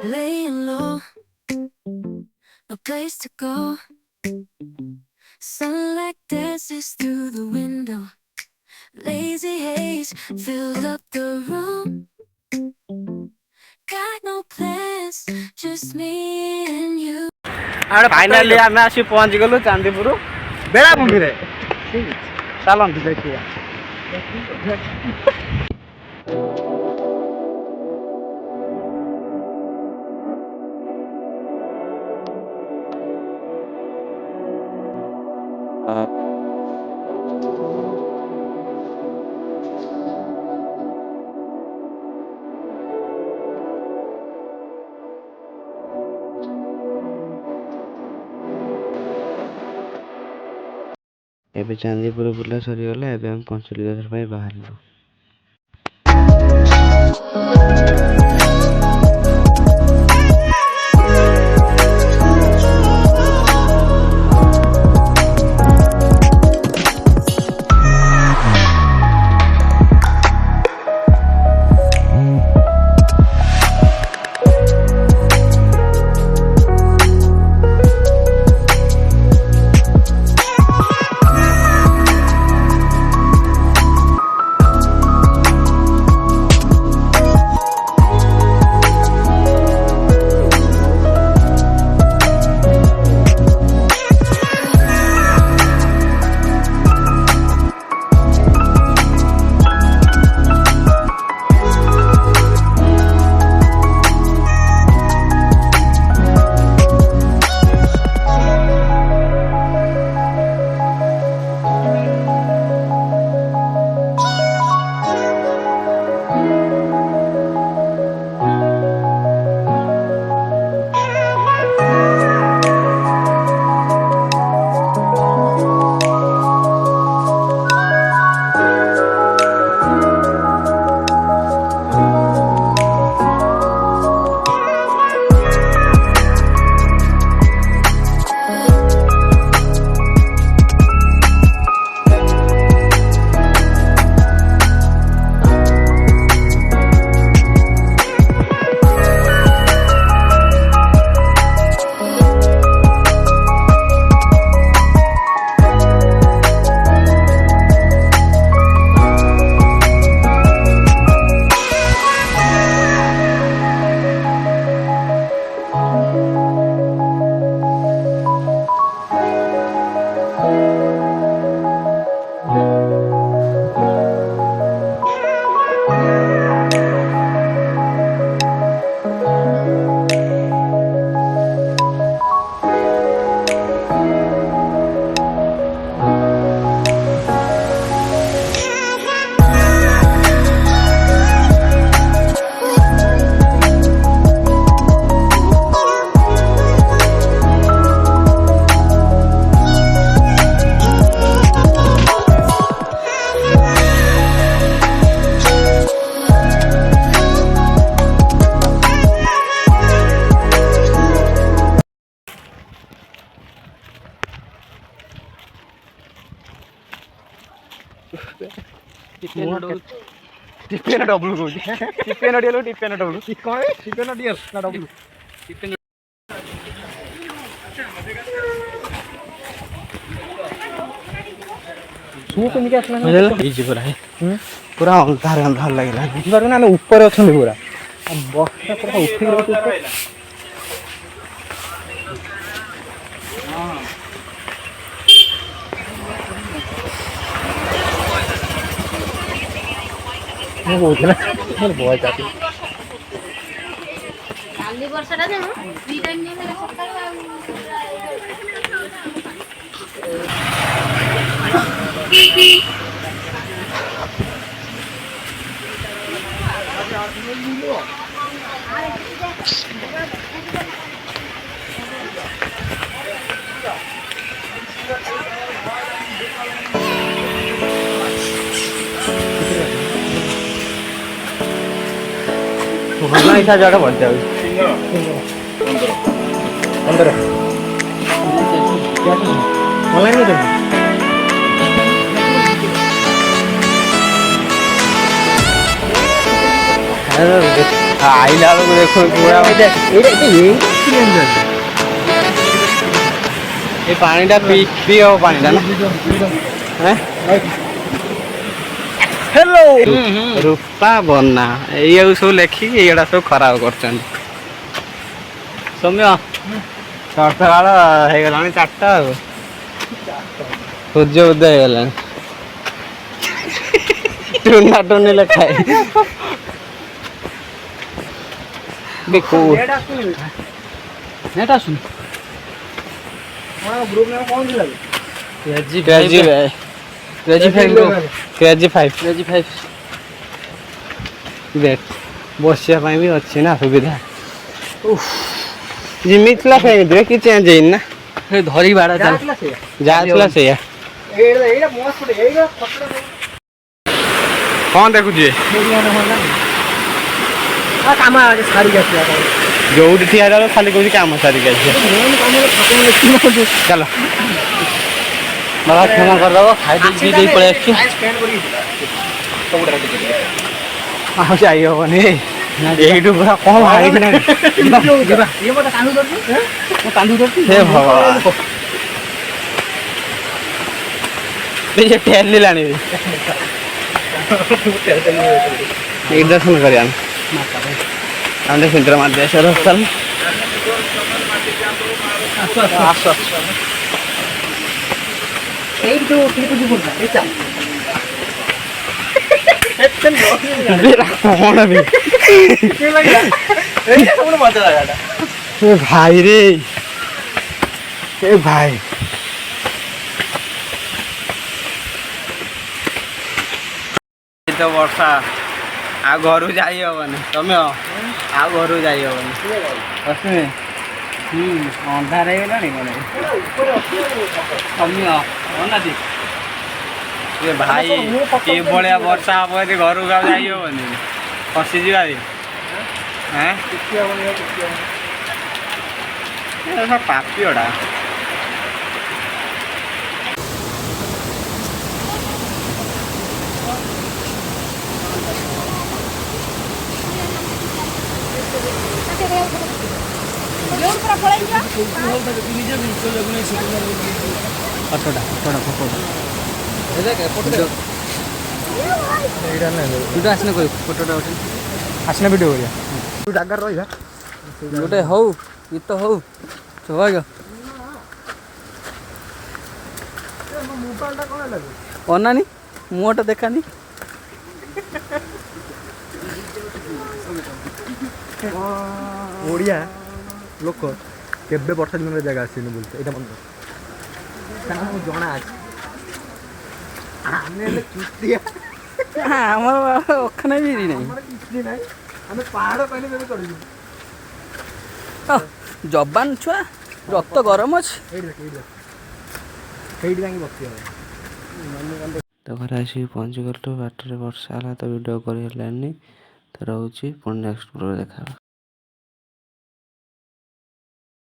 laying low, no place to go. Sunlight dances through the window. Lazy haze filled up the room. Got no plans, just me and you. Finally आम आसी पहुँच गलु चांदीपुर बेलाभूमि रे चलନ୍ତୁ देखिए। ଏବେ ଚାନ୍ଦିପୁର ବୁଲା ସରିଗଲା। ଏବେ ଆମେ ପଞ୍ଚଲିଙ୍ଗେଶ୍ୱର ପାଇଁ ବାହାରିଲୁ। टिपेन डब्लू को टिपेन डियल टिपेन डब्लू कौन है टिपेन डियल ना डब्लू टिपेन सु को निके असला ई जी पूरा पूरा अंधार अंधार लागला बार ना ऊपर अछन पूरा बस पूरा उठी रहत ମୁଁ କହୁଥିଲି ନା ବୟ ଚାପି କାଲି ବର୍ଷଟା ଯେ ଦି ଟାଇମ୍ ନେଲେ ସକାଳ ଭଲ ଇଚ୍ଛା ଜାଗା ଭଲ ଯାଉଛି 15 ଅନଲାଇନ୍ ରେ ଆଇଲା ବେଳକୁ ଦେଖୁ ପୁରା ଏ ପାଣିଟା ପିଇ ହବ ପାଣିଟା ନା ହ୍ୟାଲୋ ରୂପା ବନା ଏଇଆକୁ ସବୁ ଲେଖିକି ଏଇଗୁଡ଼ା ସବୁ ଖରାପ କରୁଛନ୍ତି। ସୌମ୍ୟ ସକାଳ ହେଇଗଲାଣି 4ଟା ଆଉ ସୂର୍ଯ୍ୟ ଉଦୟ ହେଇଗଲାଣି। ଟୁନା ଟୁନି ଲେଖାଏ ନେଟ୍ ଆସୁନି ବସିବା ପାଇଁ ବି ଅଛି ନା ସୁବିଧା। ଯେମିତି ଥିଲା ସେମିତି କି ଚେଞ୍ଜ ହେଇନି ନା ଧରି ବାଡ଼ା ଯାହା ଥିଲା ସେଇଆ। କ'ଣ ଦେଖୁଛି କାମ ସାରିକି ଆସିବା ଯୋଉଠି ଠିଆ ହେଲା ଖାଲି କହୁଛି କାମ ସାରିକି ଆସିବା। ଚାଲ ବାବା କ୍ଷମା କରିଦେବ ଖାଇ ଦେଇକି ଦେଇ ପଳେଇ ଆସିଛୁ। ଆଉ ଯାଇ ହବନି ଏଇଠୁ ପୁରା କ'ଣ ବାହାରିକି ହେ ଭଗବାନ ଠେଲିଲାଣି ଏଇ ଦର୍ଶନ କରିବା ଆମେ ସିନ୍ଦୁର ମାରି ଆସିବାର ଭାଇ ରେ ଏ ଭାଇ ତ ବର୍ଷା ଆଉ ଘରକୁ ଯାଇ ହବନି। ତମେ ଆଉ ଘରକୁ ଯାଇ ହବନି ଅନ୍ଧାର ହେଇଗଲାଣି କ'ଣ ଭାଇ ଏଭଳିଆ ବର୍ଷା ହବ ଯଦି ଘରକୁ ଆଉ ଯାଇ ହବନି ଫସିଯିବା ପାପିଟା। ଆସିନା ଭିଡ଼ିଓ କରିବା ଜାଗାରେ ରହିବା ଗୋଟେ ହଉ ଗୀତ ହଉ ଅନାନି ମୁହଁଟା ଦେଖାନି ଓଡ଼ିଆ ଲୋକ କେବେ ବର୍ଷା ଦିନରେ ଜାଗା ଆସିନି ବୁଲତେ ଏଇଟା ମନେ ତାଙ୍କୁ ଜଣା ଅଛି। ଆମେ ହେଲେ ଚୁଟିଆ ଆମର ଅଖାନା ବି ନାହିଁ କିଛି ନାହିଁ ଆମେ ପାହାଡ଼ ପାଇଲେ କେବେ ଚଢ଼ିବୁ ଜବାନ ଛୁଆ ରକ୍ତ ଗରମ ଅଛି ସେଇଠି ଯାଇକି ବସି ହବ। ତ ଘରେ ଆସିକି ପହଞ୍ଚିଗଲୁ ବାଟରେ ବର୍ଷା ହେଲା ତ ଭିଡ଼ିଓ କରି ହେଲାନି ତ ରହୁଛି ପୁଣି ନେକ୍ସଟ ବ୍ଲଗରେ ଦେଖା ହବ।